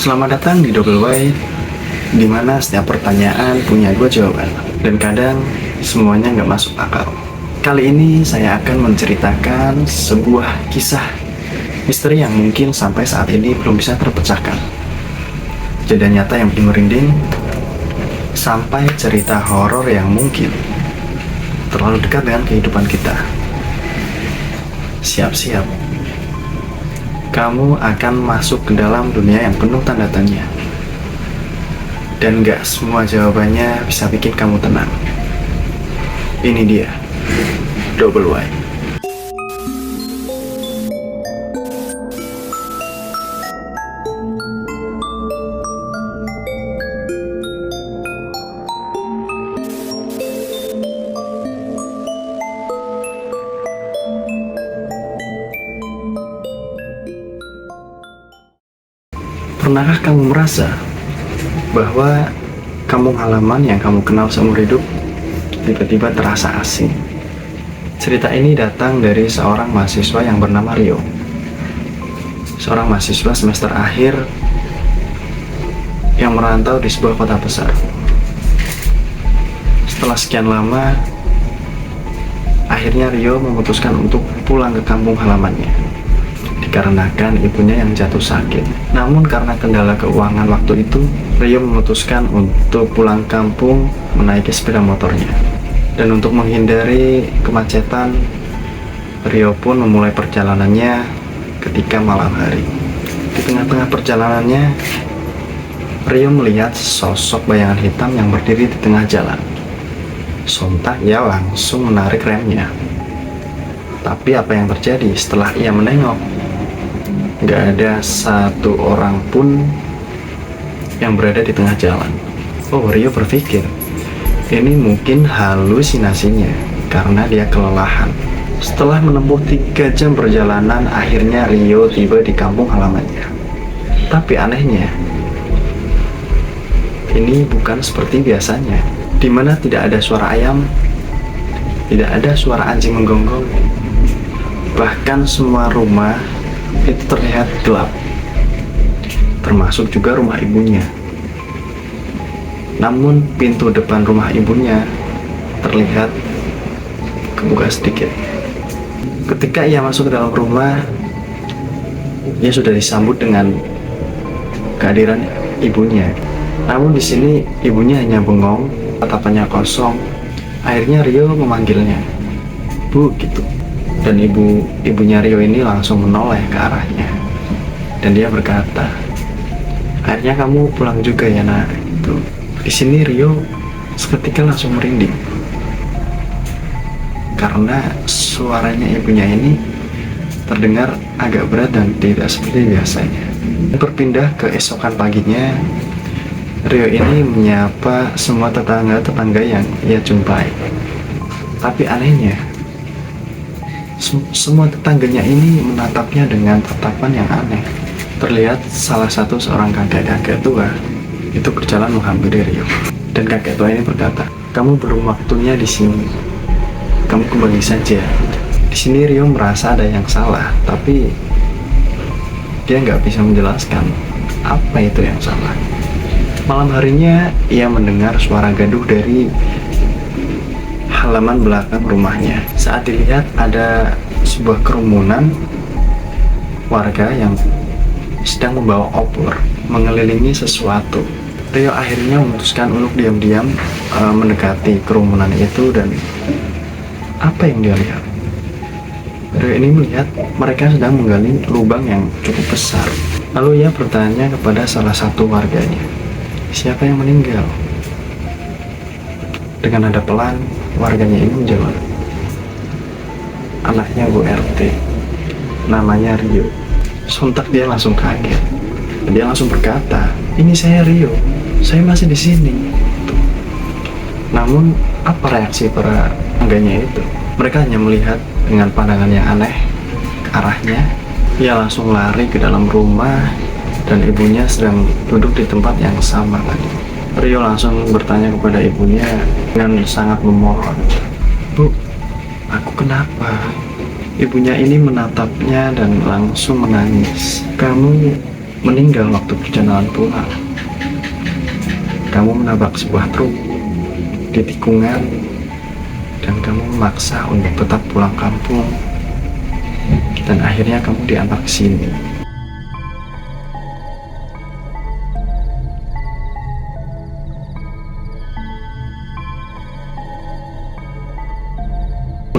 Selamat datang di Double Y, di mana setiap pertanyaan punya dua jawaban, dan kadang semuanya nggak masuk akal. Kali ini saya akan menceritakan sebuah kisah misteri yang mungkin sampai saat ini belum bisa terpecahkan. Kejadian nyata yang bikin merinding, sampai cerita horor yang mungkin terlalu dekat dengan kehidupan kita. Siap-siap, kamu akan masuk ke dalam dunia yang penuh tanda tanya. Dan gak semua jawabannya bisa bikin kamu tenang. Ini dia, Double Y. Pernahkah kamu merasa bahwa kampung halaman yang kamu kenal seumur hidup tiba-tiba terasa asing? Cerita ini datang dari seorang mahasiswa yang bernama Rio. Seorang mahasiswa semester akhir yang merantau di sebuah kota besar. Setelah sekian lama, akhirnya Rio memutuskan untuk pulang ke kampung halamannya dikarenakan ibunya yang jatuh sakit. Namun karena kendala keuangan waktu itu, Rio memutuskan untuk pulang kampung menaiki sepeda motornya. Dan untuk menghindari kemacetan, Rio pun memulai perjalanannya ketika malam hari. Di tengah-tengah perjalanannya, Rio melihat sosok bayangan hitam yang berdiri di tengah jalan. Sontak ia langsung menarik remnya. Tapi apa yang terjadi setelah ia menengok? Gak ada satu orang pun yang berada di tengah jalan. Oh, Rio berpikir ini mungkin halusinasinya karena dia kelelahan. Setelah menempuh 3 jam perjalanan, akhirnya Rio tiba di kampung halamannya. Tapi anehnya, ini bukan seperti biasanya, di mana tidak ada suara ayam, tidak ada suara anjing menggonggong. Bahkan semua rumah itu terlihat gelap, termasuk juga rumah ibunya. Namun pintu depan rumah ibunya terlihat kebuka sedikit. Ketika ia masuk ke dalam rumah, ia sudah disambut dengan kehadiran ibunya. Namun di sini ibunya hanya bengong, tatapannya kosong. Akhirnya Rio memanggilnya, "Bu," gitu. Dan ibunya Rio ini langsung menoleh ke arahnya. Dan dia berkata, "Akhirnya kamu pulang juga ya, Nak?" Gitu. Di sini Rio seketika langsung merinding karena suaranya ibunya ini terdengar agak berat dan tidak seperti biasanya. Berpindah ke esokan paginya, Rio ini menyapa semua tetangga-tetangga yang ia jumpai. Tapi anehnya, semua tetangganya ini menatapnya dengan tatapan yang aneh. Terlihat salah satu seorang kakek-kakek tua itu berjalan menghampiri Rio. Dan kakek tua ini berkata, "Kamu belum waktunya di sini. Kamu kembali saja." Di sini Rio merasa ada yang salah, tapi dia nggak bisa menjelaskan apa itu yang salah. Malam harinya ia mendengar suara gaduh dari halaman belakang rumahnya. Saat dilihat ada sebuah kerumunan warga yang sedang membawa obor mengelilingi sesuatu. Rio akhirnya memutuskan untuk diam-diam mendekati kerumunan itu. Dan apa yang dia lihat? Rio ini melihat mereka sedang menggali lubang yang cukup besar. Lalu ia bertanya kepada salah satu warganya, "Siapa yang meninggal?" Dengan nada pelan, warganya ini menjawab, "Anaknya Bu RT, namanya Rio." Sontak dia langsung kaget. Dia langsung berkata, "Ini saya Rio, saya masih di sini." Namun apa reaksi para tetangganya itu? Mereka hanya melihat dengan pandangan yang aneh ke arahnya. Ia langsung lari ke dalam rumah dan ibunya sedang duduk di tempat yang sama tadi. Rio langsung bertanya kepada ibunya dengan sangat memohon, "Bu, aku kenapa?" Ibunya ini menatapnya dan langsung menangis. "Kamu meninggal waktu perjalanan pulang. Kamu menabrak sebuah truk di tikungan dan kamu memaksa untuk tetap pulang kampung, dan akhirnya kamu diantar ke sini.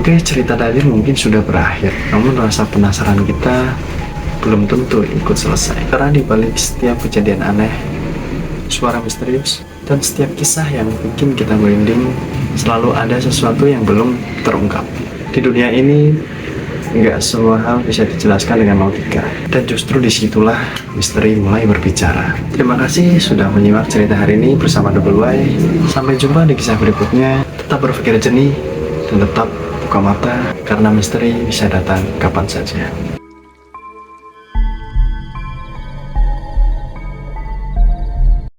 Oke, cerita tadi mungkin sudah berakhir, namun rasa penasaran kita belum tentu ikut selesai. Karena di balik setiap kejadian aneh, suara misterius, dan setiap kisah yang bikin kita merinding, selalu ada sesuatu yang belum terungkap. Di dunia ini, nggak semua hal bisa dijelaskan dengan logika, dan justru disitulah misteri mulai berbicara. Terima kasih sudah menyimak cerita hari ini bersama Double Y. Sampai jumpa di kisah berikutnya. Tetap berpikir jernih dan tetap buka mata, karena misteri bisa datang kapan saja.